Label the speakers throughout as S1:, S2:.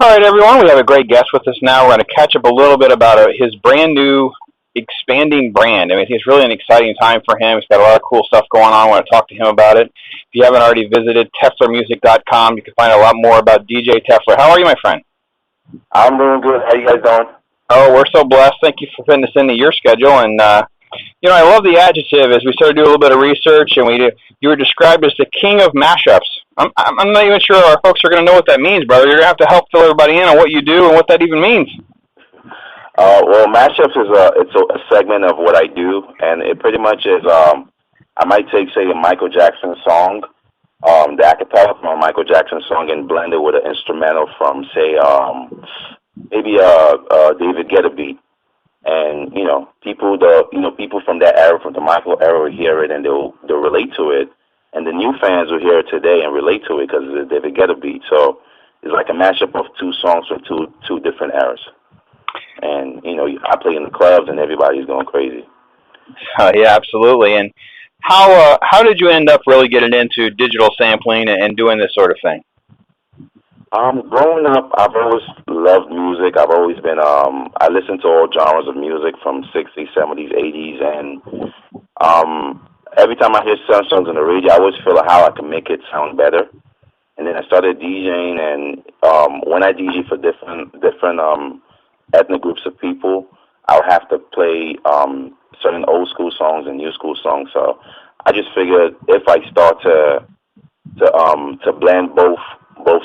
S1: All right, everyone, we have a great guest with us now. We're going to catch up a little bit about his brand new expanding brand. I mean, it's really an exciting time for him. He's got a lot of cool stuff going on. I want to talk to him about it. If you haven't already visited TefflerMusic.com, you can find a lot more about DJ Teffler. How are you, my friend?
S2: I'm doing good. How you guys doing?
S1: Oh, we're so blessed. Thank you for fitting this into your schedule. And, I love the adjective. As we started to do a little bit of research, and you were described as the king of mashups. I'm not even sure our folks are going to know what that means, brother. You're going to have to help fill everybody in on what you do and what that even means.
S2: Well, Mashups is a segment of what I do, and it pretty much is I might take, say, a Michael Jackson song, the acapella from a Michael Jackson song, and blend it with an instrumental from, say, maybe a David Guetta beat. And people from that era, from the Michael era, will hear it and they'll relate to it, and the new fans will hear it today and relate to it because it's a David Guetta beat. So it's like a mashup of two songs from two different eras. And I play in the clubs and everybody's going crazy.
S1: Yeah, absolutely. And how did you end up really getting into digital sampling and doing this sort of thing?
S2: Growing up, I've always loved music. I've always been, I listen to all genres of music from 60s, 70s, 80s, and every time I hear some songs on the radio, I always feel like how I can make it sound better. And then I started DJing, and when I DJ for different ethnic groups of people, I'll have to play certain old school songs and new school songs. So I just figured if I start to blend both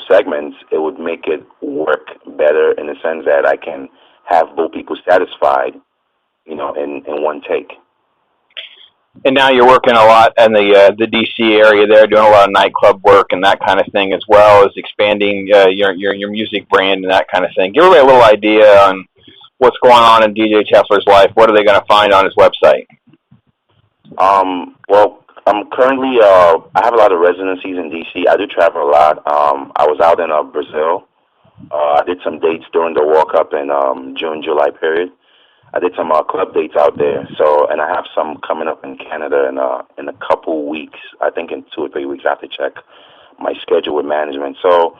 S2: segments, it would make it work better in the sense that I can have both people satisfied, in one take.
S1: And now you're working a lot in the D.C. area there, doing a lot of nightclub work and that kind of thing, as well as expanding your music brand and that kind of thing. Give everybody a little idea on what's going on in DJ Teffler's life. What are they going to find on his website?
S2: Well, I'm currently, I have a lot of residencies in D.C. I do travel a lot. I was out in Brazil. I did some dates during the World Cup in June, July period. I did some club dates out there. So, and I have some coming up in Canada in a couple weeks. I think in 2 or 3 weeks. I have to check my schedule with management. So,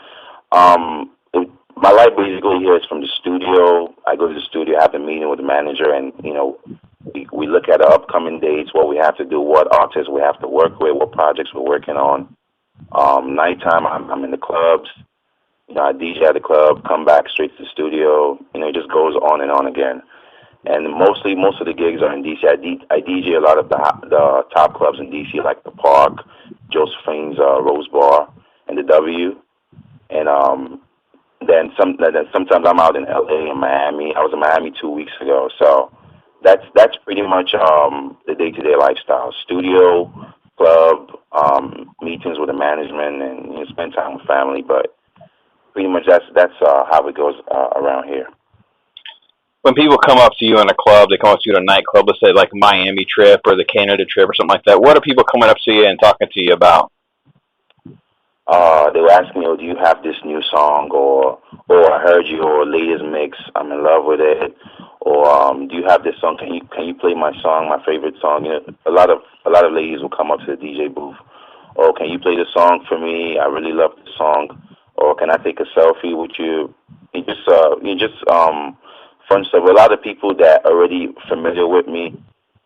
S2: my life basically here is from the studio. I go to the studio, have a meeting with the manager, and we look at the upcoming dates, what we have to do, what artists we have to work with, what projects we're working on. Nighttime, I'm in the clubs. I DJ at the club, come back straight to the studio. It just goes on and on again. And most of the gigs are in DC. I DJ a lot of the top clubs in DC, like the Park, Josephine's Rose Bar, and the W. And then sometimes I'm out in LA and Miami. I was in Miami 2 weeks ago. So that's pretty much the day-to-day lifestyle: studio, club, meetings with the management, and spend time with family. But pretty much that's how it goes around here.
S1: When people come up to you in a club, they come up to you at a nightclub, let's say like Miami trip or the Canada trip or something like that. What are people coming up to you and talking to you about?
S2: They were asking me, "Oh, do you have this new song?" or "I heard your latest mix. I'm in love with it." Or "Do you have this song? Can you play my song, my favorite song?" A lot of ladies will come up to the DJ booth. "Oh, can you play the song for me? I really love the song." Or "Can I take a selfie with you?" You just fun stuff. A lot of people that are already familiar with me,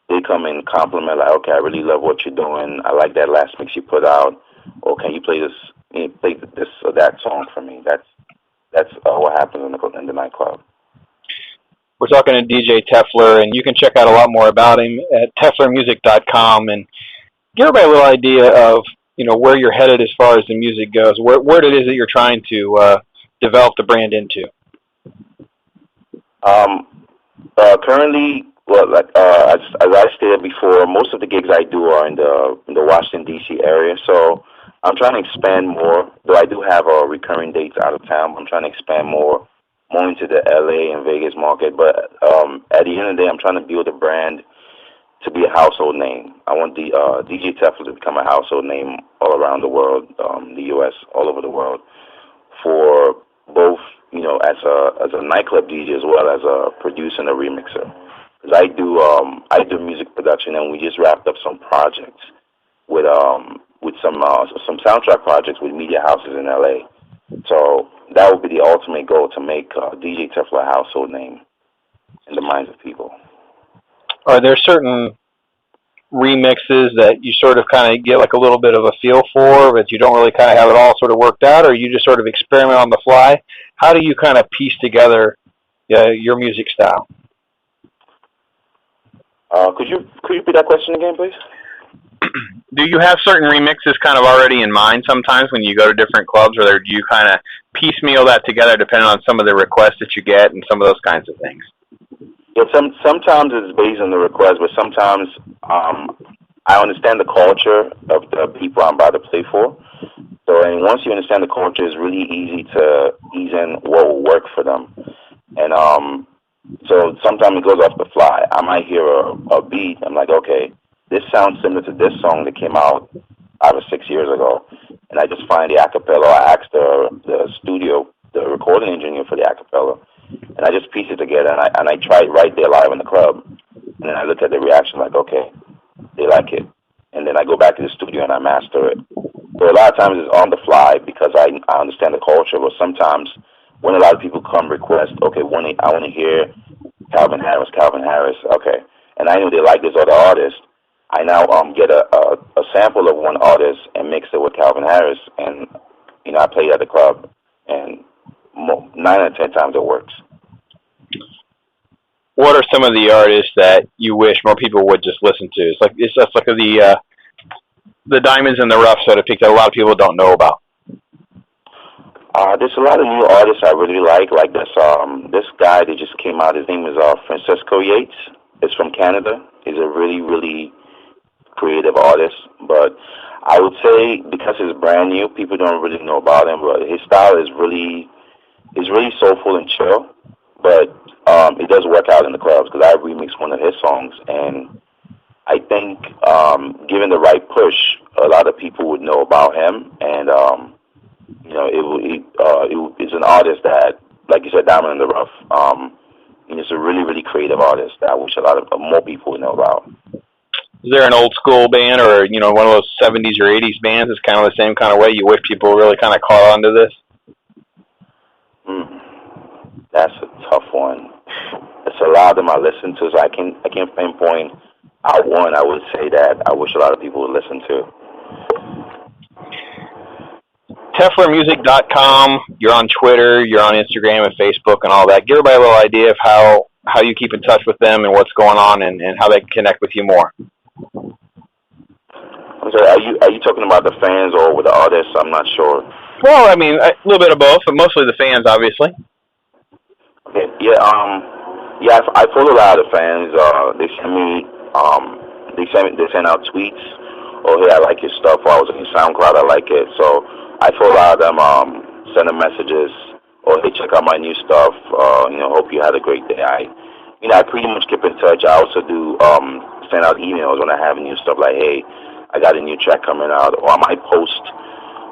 S2: they come and compliment, like, "Okay, I really love what you're doing. I like that last mix you put out." Or "Can you play this or that song for me?" That's what happens in the nightclub.
S1: We're talking to DJ Teffler, and you can check out a lot more about him at TefflerMusic.com, and give everybody a little idea of where you're headed as far as the music goes, where it is that you're trying to develop the brand into.
S2: Currently, well, as I stated before, most of the gigs I do are in the Washington D.C. area. So I'm trying to expand more. Though I do have recurring dates out of town, I'm trying to expand more into the L.A. and Vegas market. But at the end of the day, I'm trying to build a brand to be a household name. I want the DJ Teffler to become a household name all around the world, the U.S., all over the world, for both, as a nightclub DJ as well as a producer and a remixer. Because I do music production, and we just wrapped up some projects with some soundtrack projects with media houses in LA. So that would be the ultimate goal, to make DJ Teffler a household name in the minds of people.
S1: Are there certain remixes that you sort of kind of get like a little bit of a feel for, but you don't really kind of have it all sort of worked out, or you just sort of experiment on the fly? How do you kind of piece together your music style?
S2: Could you repeat that question again, please?
S1: Do you have certain remixes kind of already in mind sometimes when you go to different clubs, or do you kind of piecemeal that together depending on some of the requests that you get and some of those kinds of things?
S2: Yeah, sometimes it's based on the request, but sometimes I understand the culture of the people I'm about to play for. So, and once you understand the culture, it's really easy to ease in what will work for them. And so sometimes it goes off the fly. I might hear a beat. I'm like, okay, this sounds similar to this song that came out 5 or 6 years ago. And I just find the acapella. I asked the recording engineer for the acapella, and I just piece it together, and I try it right there live in the club. And then I look at the reaction like, okay, they like it. And then I go back to the studio and I master it. So a lot of times it's on the fly because I understand the culture, but sometimes when a lot of people come request, okay, I want to hear Calvin Harris, okay. And I know they like this other artist. I now get a sample of one artist and mix it with Calvin Harris, and I play it at the club, and 9 out of 10 times it works.
S1: What are some of the artists that you wish more people would just listen to? It's just like the diamonds in the rough, so to speak, that a lot of people don't know about.
S2: There's a lot of new artists I really like this guy that just came out. His name is Francisco Yates. He's from Canada. He's a really, really creative artist, but I would say because he's brand new, people don't really know about him, but his style is really soulful and chill, but it does work out in the clubs because I remixed one of his songs, and I think given the right push, a lot of people would know about him, and it's an artist that, like you said, diamond in the rough. It's a really, really creative artist that I wish a lot of more people would know about.
S1: Is there an old school band or, one of those 70s or 80s bands that's kind of the same kind of way you wish people really kind of caught on to this?
S2: That's a tough one. It's a lot of them I listen to, so I can't pinpoint out one I would say that I wish a lot of people would listen to.
S1: TefflerMusic.com, you're on Twitter, you're on Instagram and Facebook and all that. Give everybody a little idea of how you keep in touch with them and what's going on and how they can connect with you more.
S2: I'm sorry, are you talking about the fans or with the artists? I'm not sure.
S1: Well, I mean, a little bit of both, but mostly the fans, obviously.
S2: Okay, yeah, I follow a lot of the fans. They send out tweets, or hey, I like your stuff, or I was on SoundCloud, I like it. So I follow a lot of them, send them messages, or hey, check out my new stuff. Hope you had a great day. I pretty much keep in touch. I also do send out emails when I have new stuff, like hey, I got a new track coming out, or I might post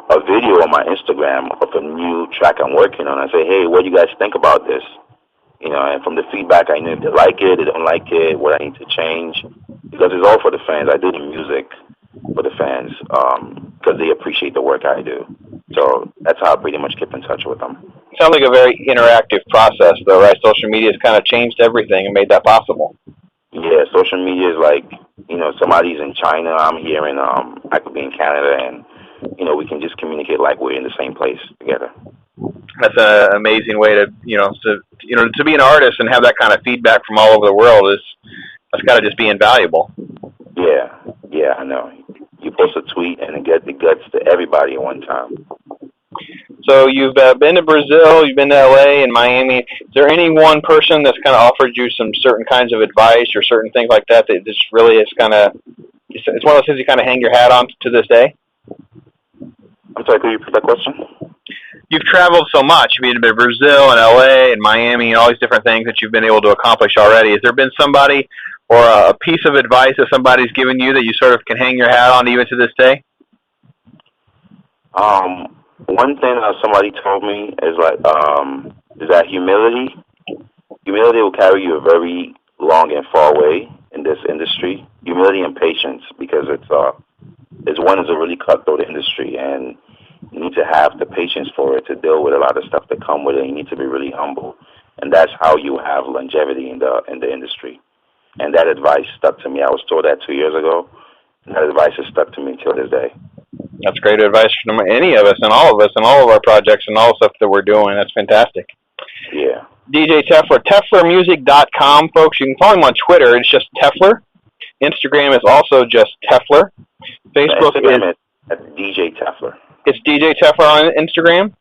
S2: a video on my Instagram of a new track I'm working on. I say, hey, what do you guys think about this? And from the feedback, I know if they like it, they don't like it, what I need to change. Because it's all for the fans. I do the music for the fans because they appreciate the work I do. So that's how I pretty much keep in touch with them.
S1: Sounds like a very interactive process, though, right? Social media has kind of changed everything and made that possible.
S2: Yeah, social media is like, somebody's in China, I'm here, and I could be in Canada, and we can just communicate like we're in the same place together.
S1: That's an amazing way to be an artist and have that kind of feedback from all over the world. That's got to just be invaluable.
S2: Yeah, I know. You post a tweet and it gets to everybody at one time.
S1: So you've been to Brazil, you've been to LA and Miami. Is there any one person that's kind of offered you some certain kinds of advice or certain things like that just really is kind of, it's one of those things you kind of hang your hat on to this day?
S2: I'm sorry, could you repeat that question?
S1: You've traveled so much. You've been to Brazil and LA and Miami and all these different things that you've been able to accomplish already. Has there been somebody or a piece of advice that somebody's given you that you sort of can hang your hat on even to this day?
S2: One thing that somebody told me is that humility will carry you a very long and far way in this industry. Humility and patience, because it's a really cutthroat industry, and need to have the patience for it to deal with a lot of stuff that come with it. You need to be really humble, and that's how you have longevity in the industry. And that advice stuck to me. I was told that 2 years ago. And that advice has stuck to me until this day.
S1: That's great advice from any of us and all of us and all of our projects and all the stuff that we're doing. That's fantastic.
S2: Yeah.
S1: DJ Teffler, TefflerMusic.com, folks. You can follow him on Twitter. It's just Teffler. Instagram is also just Teffler. Facebook is
S2: at DJ Teffler.
S1: It's DJ Teffler on Instagram?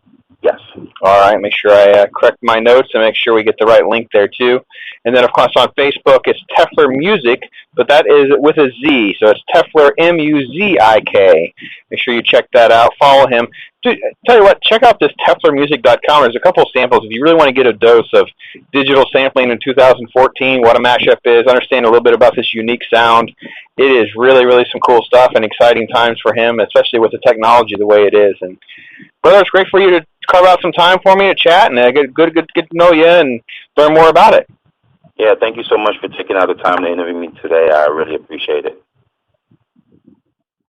S2: Yes.
S1: All right, make sure I correct my notes and make sure we get the right link there, too. And then, of course, on Facebook, it's Teffler Music, but that is with a Z, so it's Teffler, M-U-Z-I-K. Make sure you check that out. Follow him. Dude, tell you what, check out this TefflerMusic.com. There's a couple of samples. If you really want to get a dose of digital sampling in 2014, what a mashup is, understand a little bit about this unique sound, it is really, really some cool stuff and exciting times for him, especially with the technology the way it is. And brother, it's great for you to carve out some time for me to chat and get to know you and learn more about it.
S2: Yeah, thank you so much for taking out the time to interview me today. I really appreciate it.